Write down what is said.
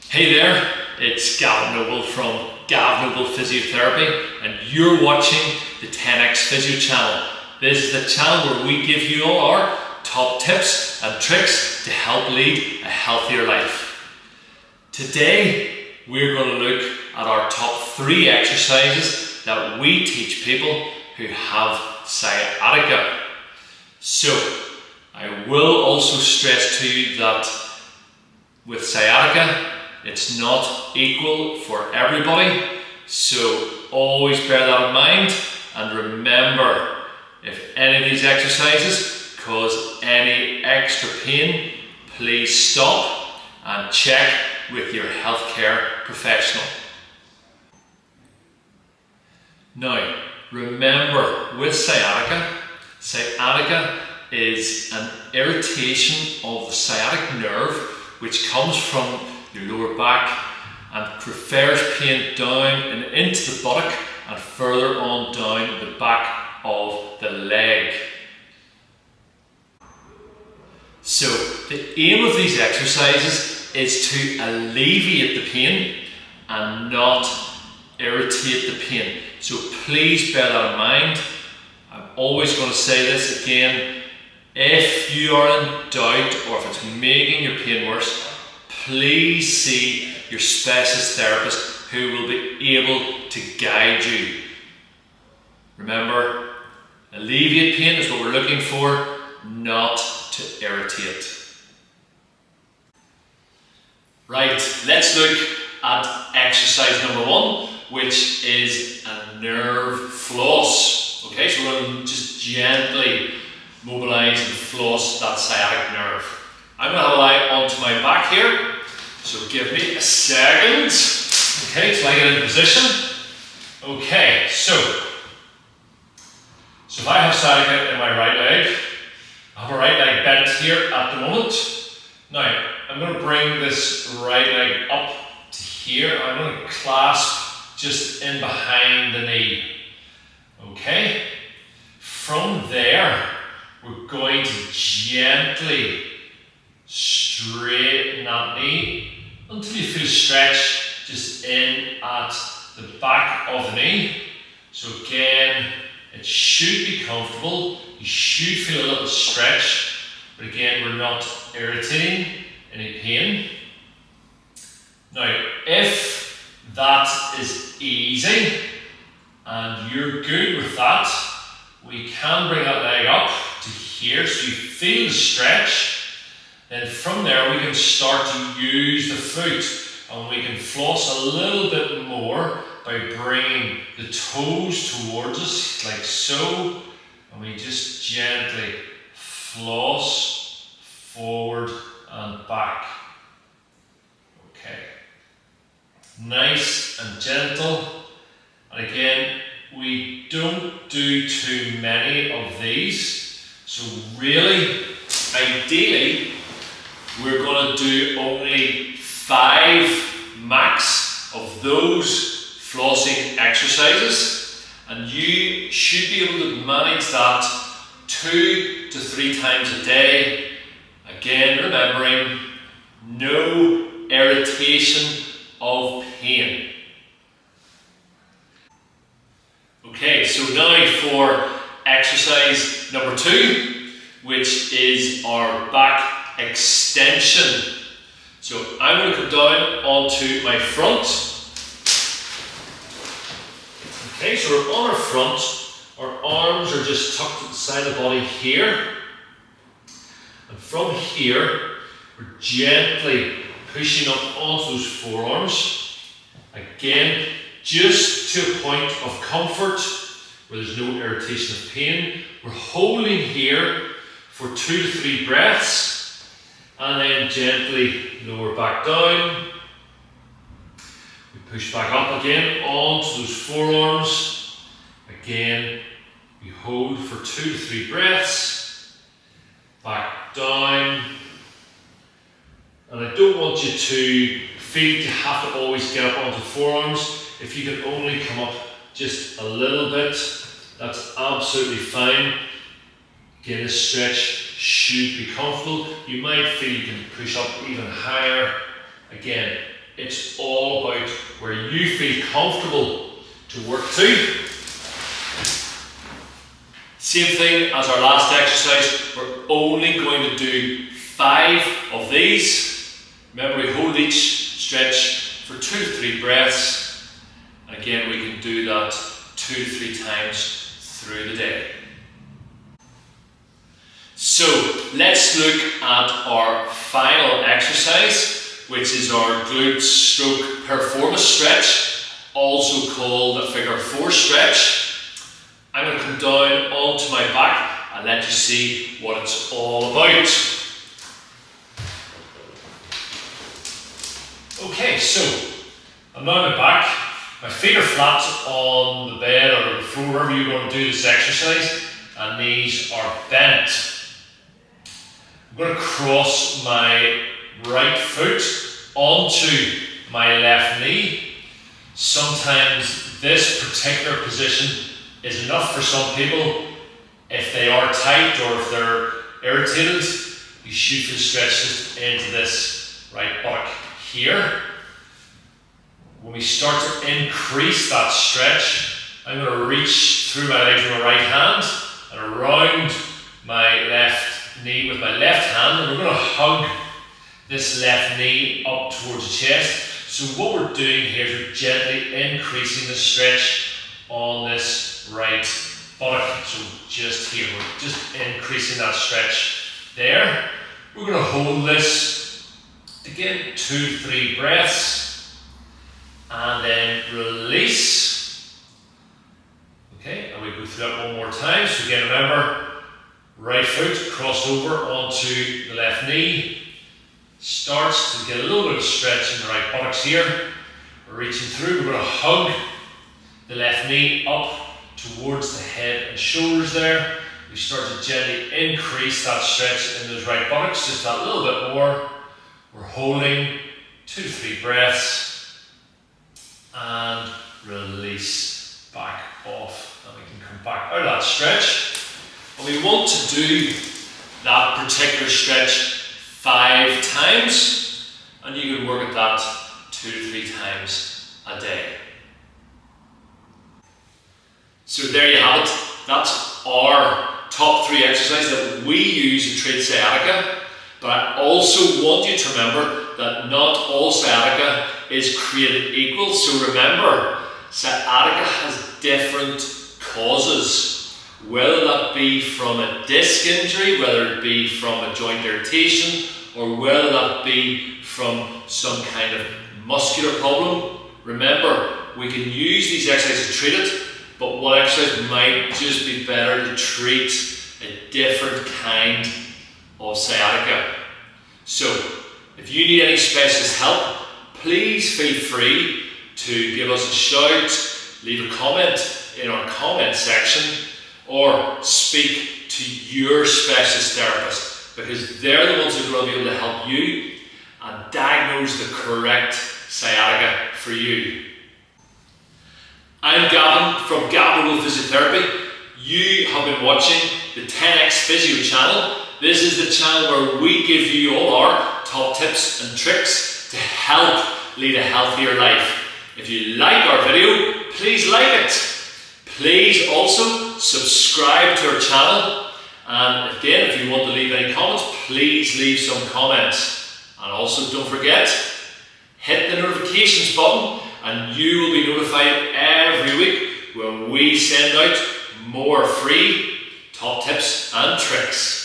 Hey there, it's Gavin Noble from Gav Noble Physiotherapy, and you're watching the 10X Physio channel. This is the channel where we give you all our top tips and tricks to help lead a healthier life. Today, we're going to look at our top 3 exercises that we teach people who have sciatica. So, I will also stress to you that with sciatica, it's not equal for everybody, so always bear that in mind, and remember, if any of these exercises cause any extra pain, please stop and check with your healthcare professional. Now, remember, with sciatica is an irritation of the sciatic nerve which comes from your lower back and prefers pain down and into the buttock and further on down the back of the leg. So the aim of these exercises is to alleviate the pain and not irritate the pain. So please bear that in mind. I'm always going to say this again. If you are in doubt or if it's making your pain worse, please see your specialist therapist who will be able to guide you. Remember, alleviate pain is what we're looking for, not to irritate. Right, let's look at exercise number 1, which is a nerve floss. Okay, so we're going to just gently mobilize and floss that sciatic nerve. I'm going to have a lie onto my back here, so give me a second. Okay, so I get in position. Okay, so if I have sciatica in my right leg, I have a right leg bent here at the moment. Now, I'm going to bring this right leg up to here. I'm going to clasp just in behind the knee. Okay, from there, we're going to gently straighten that knee until you feel stretch just in at the back of the knee. So again, it should be comfortable. You should feel a little stretch, but again, we're not irritating any pain. Now, if that is easy and you're good with that, we can bring that leg up to here so you feel the stretch. Then from there we can start to use the foot, and we can floss a little bit more by bringing the toes towards us like so, and we just gently floss forward and back. Okay, nice and gentle, and again, we don't do too many of these, so really, ideally, we're going to do only 5 max of those flossing exercises, and you should be able to manage that 2 to 3 times a day. Again, remembering no irritation of pain. Okay, so now for exercise number 2, which is our back extension. So I'm going to come down onto my front. Okay, so we're on our front. Our arms are just tucked inside the body here. And from here, we're gently pushing up onto those forearms. Again, just to a point of comfort where there's no irritation of pain. We're holding here for 2 to 3 breaths. And then gently lower back down. We push back up again onto those forearms. Again, we hold for 2 to 3 breaths. Back down. And I don't want you to feel you have to always get up onto forearms. If you can only come up just a little bit, that's absolutely fine. Again, the stretch should be comfortable. You might feel you can push up even higher. Again, It's all about where you feel comfortable to work to. Same thing as our last exercise, we're only going to do 5 of these. Remember, we hold each stretch for 2 to 3 breaths. And again, we can do that 2 to 3 times through the day. So let's look at our final exercise, which is our glute stroke piriformis stretch, also called a figure 4 stretch. I'm going to come down onto my back and let you see what it's all about. Okay, so I'm now on my back. My feet are flat on the bed or the floor, wherever you're going to do this exercise, and knees are bent. I'm going to cross my right foot onto my left knee. Sometimes this particular position is enough for some people. If they are tight or if they're irritated, you should feel stretched into this right buttock here. When we start to increase that stretch, I'm going to reach through my legs with my right hand and around my left knee with my left hand, and we're going to hug this left knee up towards the chest. So what we're doing here is we're gently increasing the stretch on this right buttock. So just here, we're just increasing that stretch there. We're going to hold this again, 2 to 3 breaths, and then release. Okay, and we go through that one more time. So again, remember, right foot crossed over onto the left knee. Starts to get a little bit of stretch in the right buttocks here. We're reaching through, we're going to hug the left knee up towards the head and shoulders there. We start to gently increase that stretch in those right buttocks, just that little bit more. We're holding 2 to 3 breaths and release back off, and we can come back out of that stretch. And we want to do that particular stretch 5 times, and you can work at that 2 to 3 times a day. So there you have it. That's our top 3 exercises that we use to treat sciatica. But I also want you to remember that not all sciatica is created equal. So remember, sciatica has different causes. Whether that be from a disc injury, whether it be from a joint irritation, or whether that be from some kind of muscular problem. Remember, we can use these exercises to treat it, but one exercise might just be better to treat a different kind of sciatica. So, if you need any specialist help, please feel free to give us a shout, leave a comment in our comment section, or speak to your specialist therapist, because they're the ones who are going to be able to help you and diagnose the correct sciatica for you. I'm Gavin from Gavin Physiotherapy. You have been watching the 10X Physio channel. This is the channel where we give you all our top tips and tricks to help lead a healthier life. If you like our video, please like it. Please also subscribe to our channel. And again, if you want to leave any comments, please leave some comments. And also don't forget, hit the notifications button and you will be notified every week when we send out more free top tips and tricks.